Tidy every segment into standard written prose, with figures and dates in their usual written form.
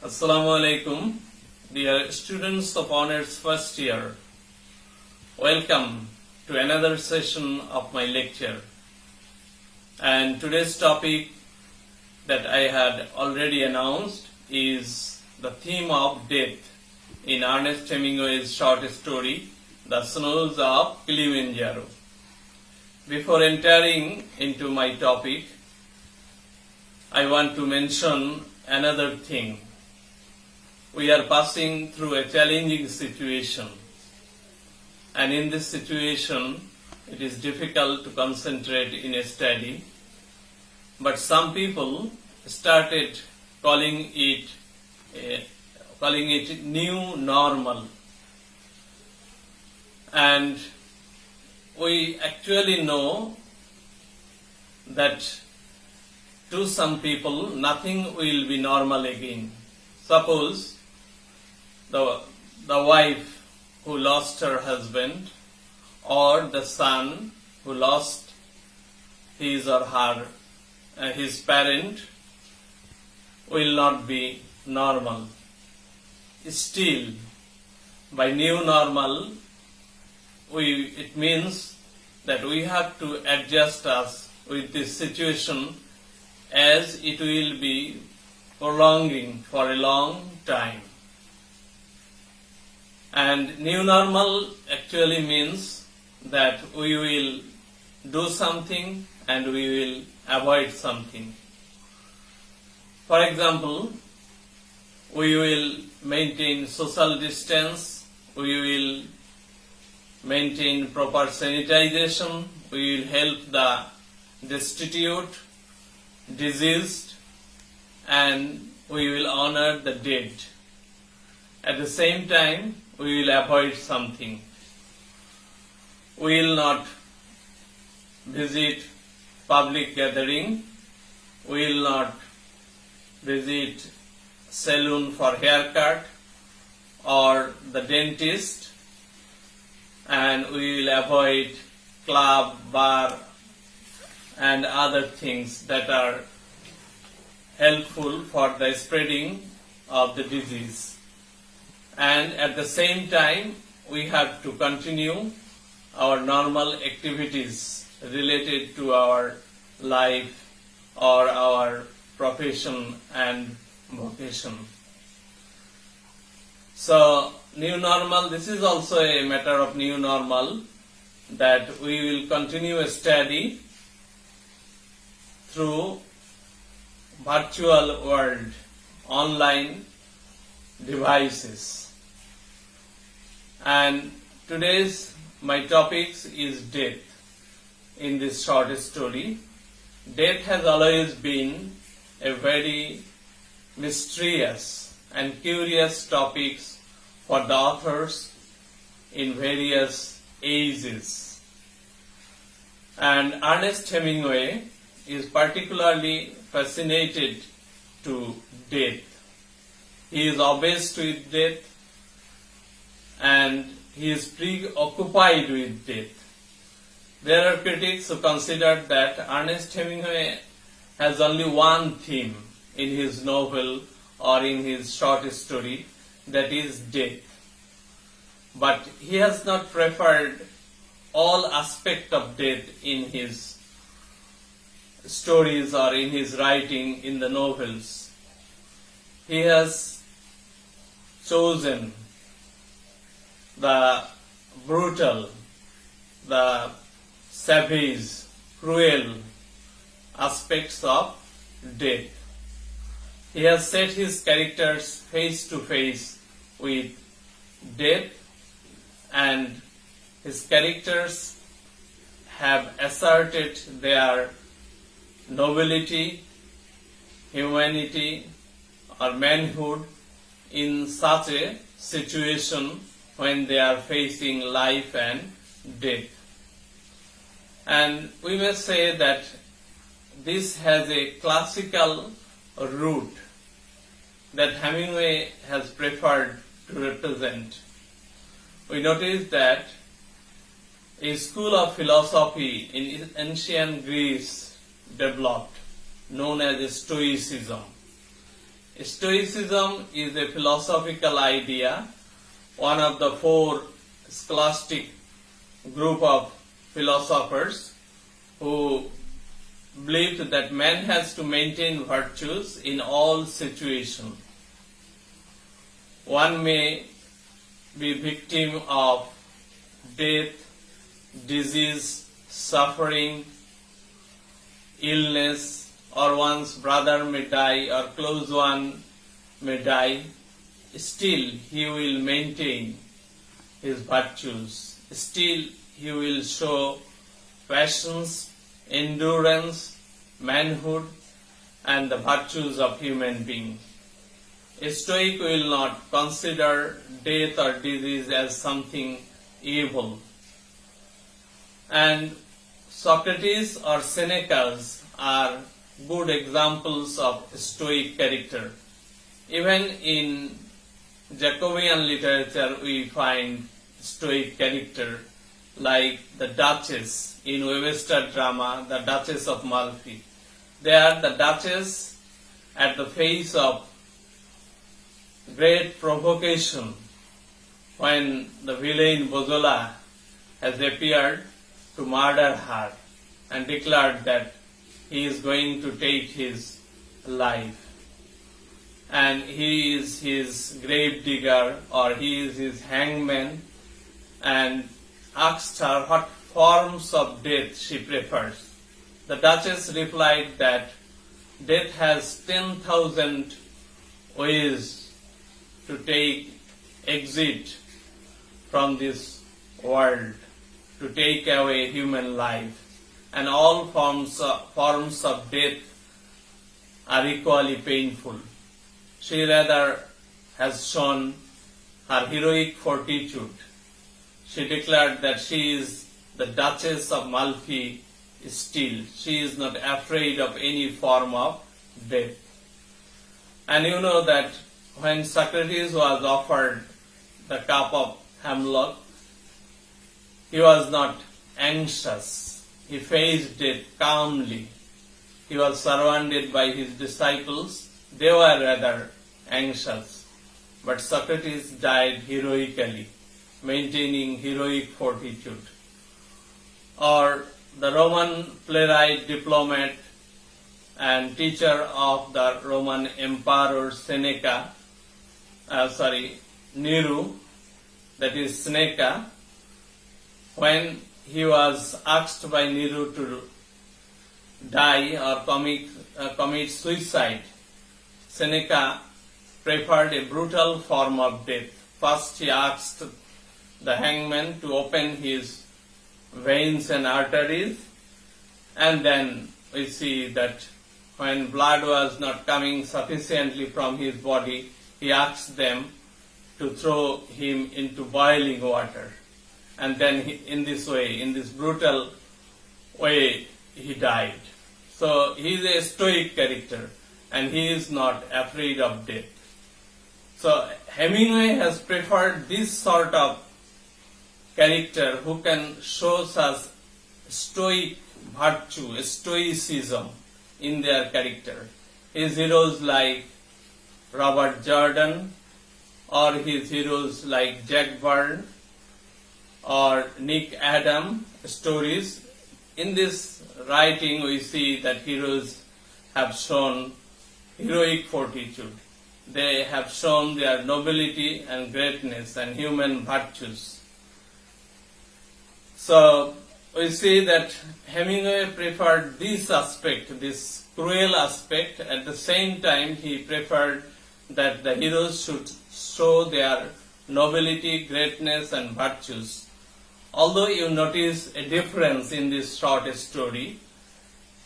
Assalamu alaikum, dear students of honors first year. Welcome to another session of my lecture. And today's topic that I had already announced is the theme of death in Ernest Hemingway's short story, The Snows of Kilimanjaro. Before entering into my topic, I want to mention another thing. We are passing through a challenging situation, and in this situation it is difficult to concentrate in a study, but some people started calling it new normal, and we actually know that to some people nothing will be normal again. Suppose the wife who lost her husband, or the son who lost his or her his parent, will not be normal. Still, by new normal, it means that we have to adjust us with this situation, as it will be prolonging for a long time. And new normal actually means that we will do something and we will avoid something. For example, we will maintain social distance, we will maintain proper sanitization, we will help the destitute, diseased, and we will honor the dead. At the same time, we will avoid something. We will not visit public gathering. We will not visit salon for haircut or the dentist, and we will avoid club, bar, and other things that are helpful for the spreading of the disease. And at the same time, we have to continue our normal activities related to our life or our profession and vocation. So, new normal, this is also a matter of new normal, that we will continue a study through virtual world, online devices. And today's my topics is death. In this short story, death has always been a very mysterious and curious topic for the authors in various ages. And Ernest Hemingway is particularly fascinated to death. He is obsessed with death, and he is preoccupied with death. There are critics who consider that Ernest Hemingway has only one theme in his novel or in his short story, that is death. But he has not preferred all aspects of death in his stories or in his writing in the novels. He has chosen the brutal, the savage, cruel aspects of death. He has set his characters face to face with death, and his characters have asserted their nobility, humanity, or manhood in such a situation when they are facing life and death. And we may say that this has a classical root that Hemingway has preferred to represent. We notice that a school of philosophy in ancient Greece developed, known as Stoicism. Stoicism is a philosophical idea, one of the four scholastic group of philosophers who believed that man has to maintain virtues in all situations. One may be victim of death, disease, suffering, illness, or one's brother may die or close one may die, still he will maintain his virtues. Still he will show passions, endurance, manhood, and the virtues of human being. A Stoic will not consider death or disease as something evil. And Socrates or Senecas are good examples of Stoic character. Even in Jacobean literature we find Stoic character, like the Duchess in Webster drama, the Duchess of Malfi. There the Duchess, at the face of great provocation, when the villain Bozola has appeared to murder her and declared that he is going to take his life, and he is his grave digger or he is his hangman, and asked her what forms of death she prefers. The Duchess replied that death has 10,000 ways to take exit from this world, to take away human life, and all forms of death are equally painful. She rather has shown her heroic fortitude. She declared that she is the Duchess of Malfi still. She is not afraid of any form of death. And you know that when Socrates was offered the cup of hemlock, he was not anxious. He faced it calmly. He was surrounded by his disciples. They were rather anxious. But Socrates died heroically, maintaining heroic fortitude. Or the Roman playwright, diplomat, and teacher of the Roman Emperor Nero, that is Seneca, when he was asked by Nero to die or commit suicide, Seneca preferred a brutal form of death. First he asked the hangman to open his veins and arteries, and then we see that when blood was not coming sufficiently from his body, he asked them to throw him into boiling water. And then in this brutal way, he died. So he is a Stoic character, and he is not afraid of death. So Hemingway has preferred this sort of character who can show us Stoic virtue, Stoicism in their character. His heroes like Robert Jordan, or his heroes like Jack Byrne or Nick Adam stories. In this writing we see that heroes have shown heroic fortitude. They have shown their nobility and greatness and human virtues. So we see that Hemingway preferred this aspect, this cruel aspect. At the same time, he preferred that the heroes should show their nobility, greatness, and virtues. Although you notice a difference in this short story,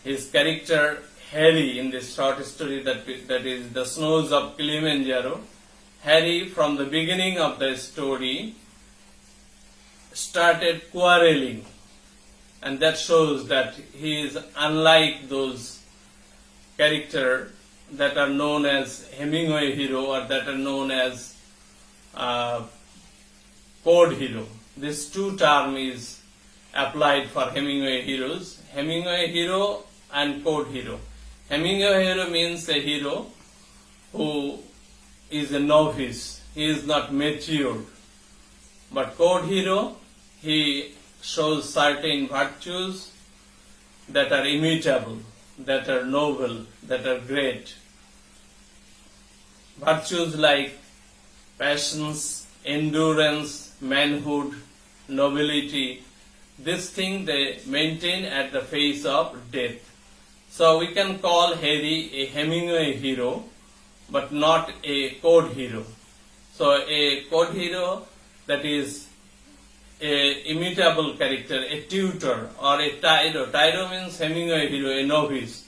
his character Harry in this short story that is the Snows of Kilimanjaro, Harry from the beginning of the story started quarreling, and that shows that he is unlike those characters that are known as Hemingway hero or that are known as code hero. This two term is applied for Hemingway heroes, Hemingway hero and code hero. Hemingway hero means a hero who is a novice. He is not matured. But code hero, he shows certain virtues that are immutable, that are noble, that are great. Virtues like passions, endurance, manhood, nobility, this thing they maintain at the face of death. So we can call Harry a Hemingway hero, but not a code hero. So a code hero, that is a immutable character, a tutor or a tyro. Tyro means Hemingway hero, a novice.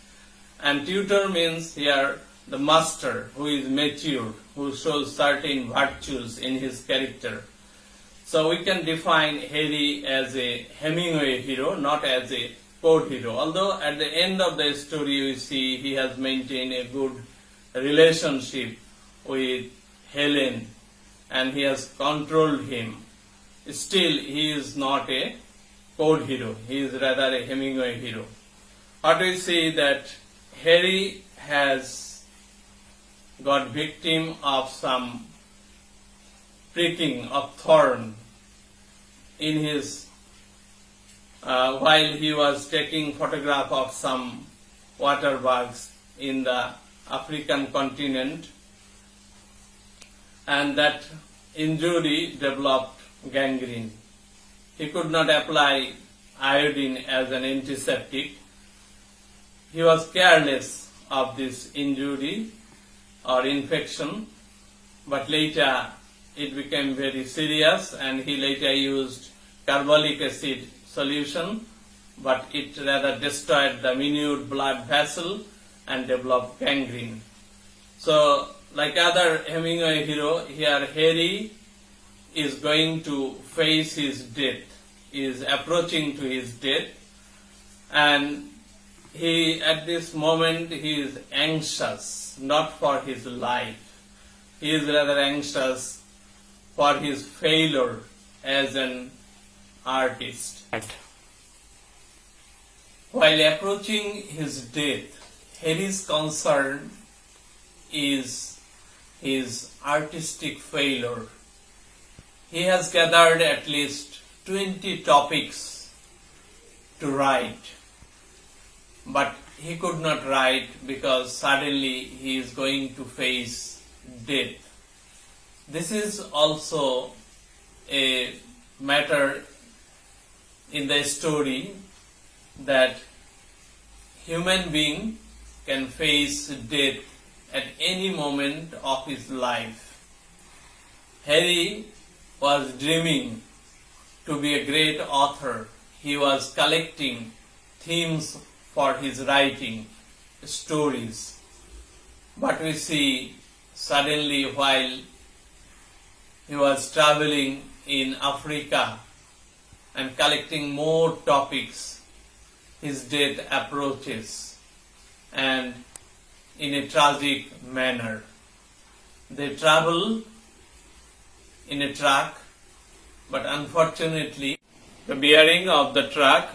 And tutor means here the master who is mature, who shows certain virtues in his character. So we can define Harry as a Hemingway hero, not as a code hero. Although at the end of the story we see he has maintained a good relationship with Helen and he has controlled him. Still, he is not a code hero. He is rather a Hemingway hero. But we see that Harry has got victim of some pricking of thorn in his while he was taking photograph of some water bugs in the African continent, and that injury developed gangrene. He could not apply iodine as an antiseptic. He was careless of this injury or infection, but later it became very serious and he later used carbolic acid solution, but it rather destroyed the minute blood vessel and developed gangrene. So, like other Hemingway hero, here Harry is going to face his death, is approaching to his death, and he at this moment he is anxious not for his life. He is rather anxious for his failure as an artist. While approaching his death, Harry's concern is his artistic failure. He has gathered at least 20 topics to write, but he could not write because suddenly he is going to face death. This is also a matter in the story that human being can face death at any moment of his life. Harry was dreaming to be a great author. He was collecting themes for his writing, stories. But we see suddenly while he was traveling in Africa and collecting more topics, his death approaches, and in a tragic manner. They travel in a truck, but unfortunately the bearing of the truck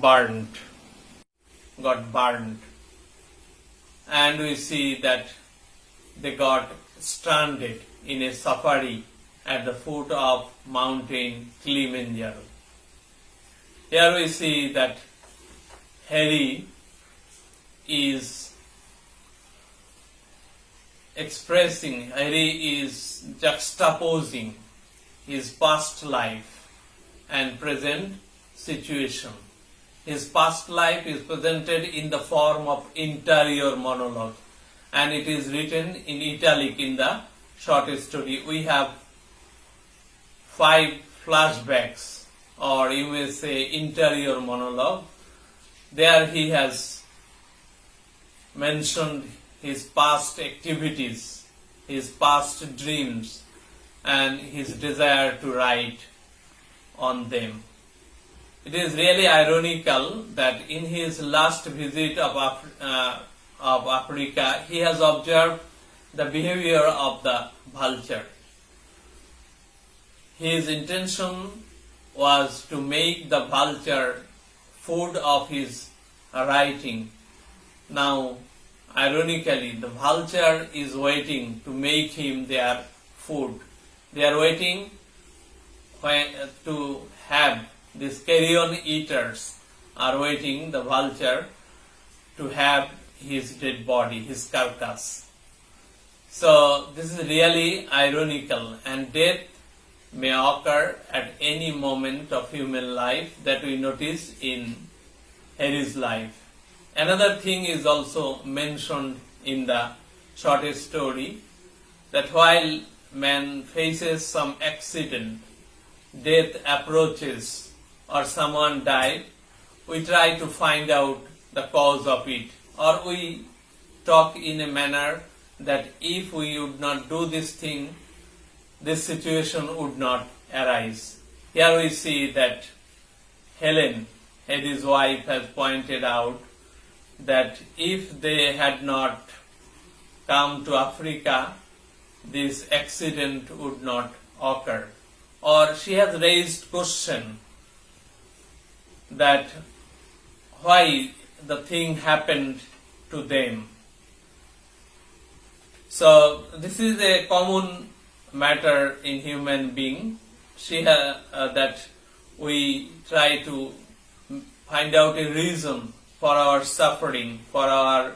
got burned. And we see that they got stranded in a safari at the foot of mountain Kilimanjaro. Here we see that Harry is juxtaposing his past life and present situation. His past life is presented in the form of interior monologue, and it is written in italic in the short story. We have 5 flashbacks, or you may say interior monologue. There he has mentioned his past activities, his past dreams, and his desire to write on them. It is really ironical that in his last visit of Africa, he has observed the behavior of the vulture. His intention was to make the vulture food of his writing. Now, ironically, the vulture is waiting to make him their food. They are waiting to have these carrion eaters are waiting the vulture to have his dead body, his carcass. So this is really ironical, and death may occur at any moment of human life that we notice in Harry's life. Another thing is also mentioned in the short story, that while man faces some accident, death approaches, or someone died, we try to find out the cause of it, or we talk in a manner that if we would not do this thing, this situation would not arise. Here we see that Helen, Harry's wife, has pointed out that if they had not come to Africa, this accident would not occur. Or she has raised question that why the thing happened to them. So this is a common matter in human being. That we try to find out a reason for our suffering, for our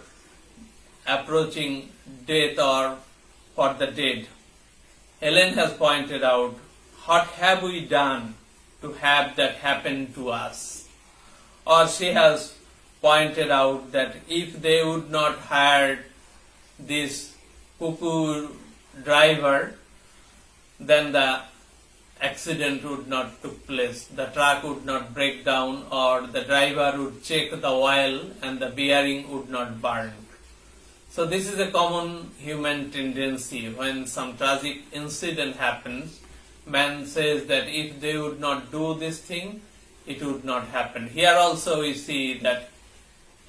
approaching death, or for the dead. Helen has pointed out, what have we done to have that happen to us? Or she has pointed out that if they would not hire this cuckoo driver, then the accident would not took place. The truck would not break down, or the driver would check the oil and the bearing would not burn. So this is a common human tendency. When some tragic incident happens, man says that if they would not do this thing, it would not happen. Here also we see that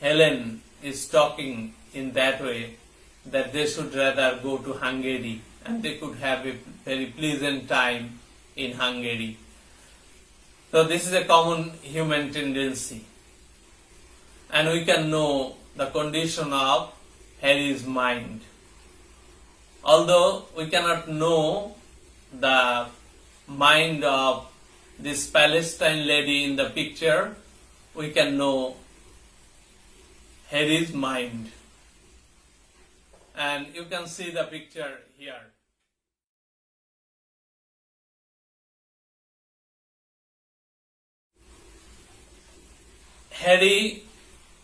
Helen is talking in that way, that they should rather go to Hungary and they could have a very pleasant time in Hungary. So this is a common human tendency. And we can know the condition of Harry's mind. Although we cannot know the mind of this Palestine lady in the picture, we can know Harry's mind. And you can see the picture here. Harry,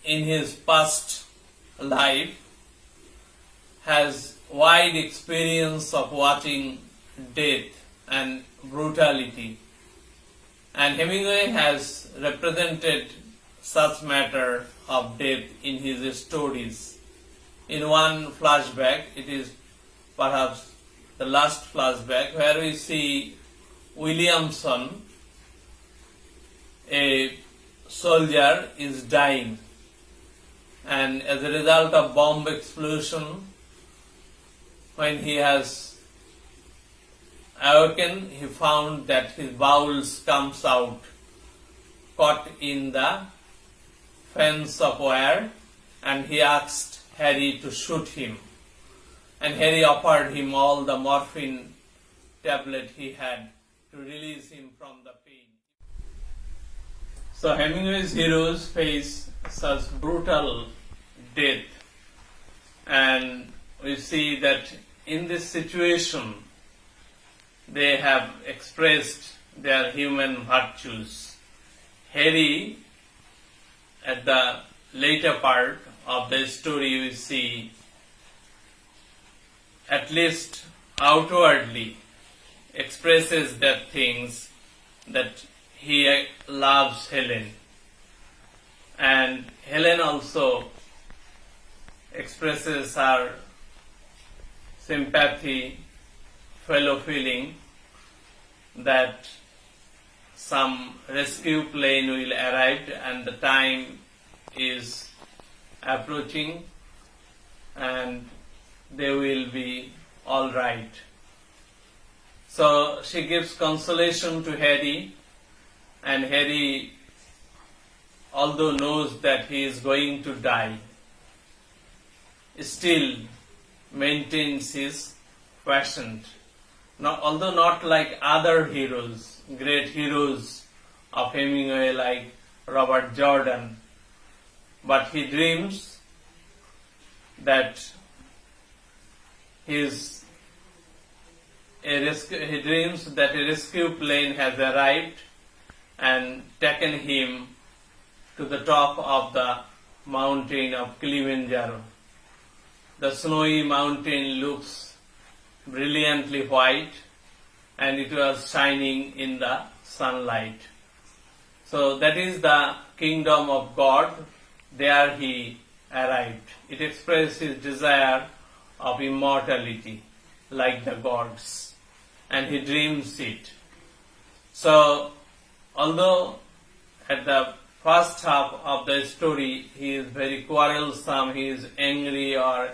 in his past life, has wide experience of watching death and brutality. And Hemingway has represented such matter of death in his stories. In one flashback, it is perhaps the last flashback, where we see Williamson, a soldier, is dying, and as a result of bomb explosion, when he has awakened, he found that his bowels comes out caught in the fence of wire, and he asked Harry to shoot him, and Harry offered him all the morphine tablet he had to release him from the pain. So Hemingway's heroes face such brutal death, and we see that in this situation they have expressed their human virtues. Harry, at the later part of the story, we see, at least outwardly, expresses that things, that he loves Helen. And Helen also expresses her sympathy, fellow feeling, that some rescue plane will arrive and the time is approaching and they will be all right. So she gives consolation to Harry, and Harry, although knows that he is going to die, still maintains his passion. Although not like other heroes, great heroes of Hemingway like Robert Jordan, but he dreams that he dreams that a rescue plane has arrived and taken him to the top of the mountain of Kilimanjaro. The snowy mountain looks brilliantly white and it was shining in the sunlight. So that is the kingdom of God. There he arrived. It expressed his desire of immortality like the gods, and he dreams it. So although at the first half of the story he is very quarrelsome, he is angry, or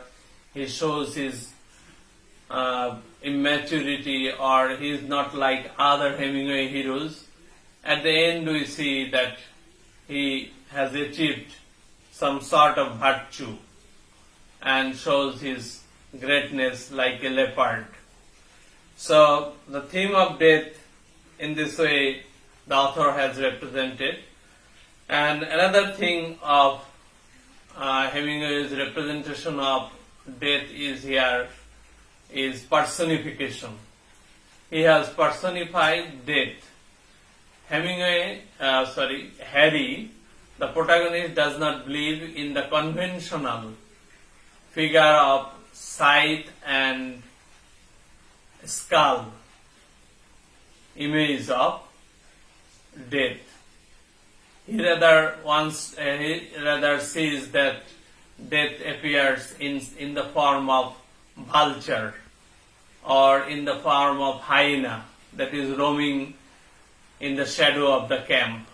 he shows his immaturity, or he is not like other Hemingway heroes, at the end we see that he has achieved some sort of virtue and shows his greatness like a leopard. So the theme of death in this way the author has represented. And another thing of Hemingway's representation of death is here is personification. He has personified death. Harry, the protagonist, does not believe in the conventional figure of scythe and skull image of death. He rather sees that death appears in the form of vulture or in the form of hyena that is roaming in the shadow of the camp,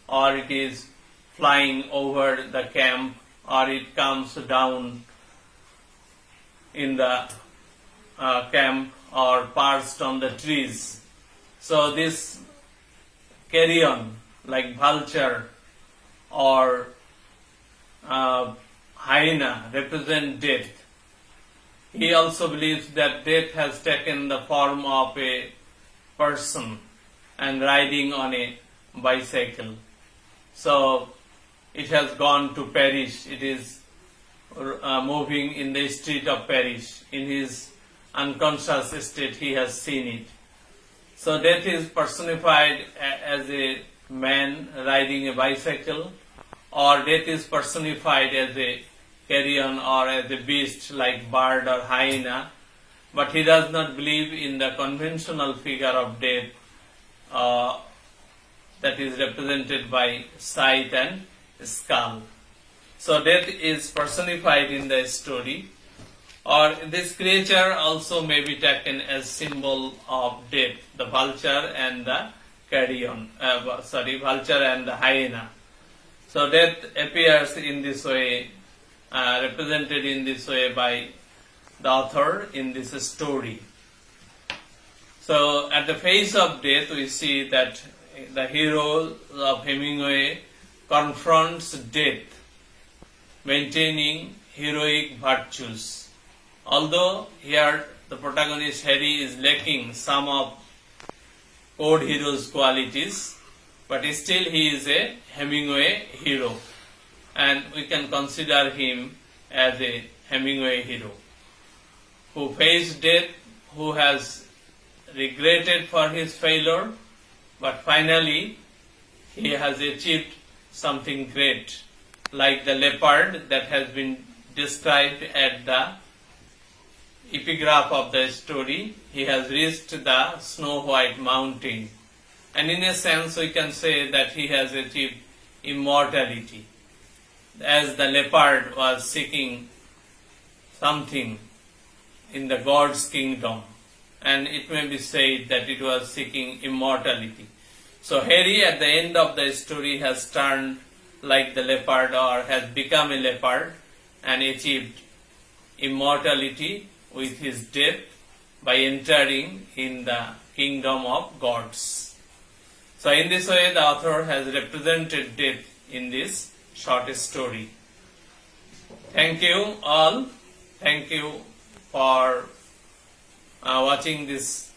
or it is flying over the camp, or it comes down in the camp or perched on the trees. So this carrion like vulture or hyena represent death. He also believes that death has taken the form of a person and riding on a bicycle. So it has gone to Paris. It is moving in the street of Paris. In his unconscious state, he has seen it. So death is personified as a man riding a bicycle, or death is personified as a carrion or as a beast like bird or hyena. But he does not believe in the conventional figure of death that is represented by scythe and skull. So death is personified in the story, or this creature also may be taken as symbol of death, the vulture and the carrion, vulture and the hyena. So death appears in this way, represented in this way by the author in this story. So at the face of death we see that the hero of Hemingway confronts death, maintaining heroic virtues. Although here the protagonist Harry is lacking some of code hero's qualities, but still he is a Hemingway hero, and we can consider him as a Hemingway hero who faced death, who has regretted for his failure, but finally he has achieved something great, like the leopard that has been described at the epigraph of the story. He has reached the snow white mountain, and in a sense we can say that he has achieved immortality, as the leopard was seeking something in the God's kingdom, and it may be said that it was seeking immortality. So Harry at the end of the story has turned like the leopard, or has become a leopard and achieved immortality with his death by entering in the kingdom of gods. So in this way the author has represented death in this short story. Thank you all. Thank you for watching this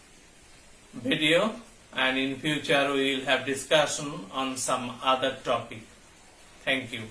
video, and in future we will have discussion on some other topic. Thank you.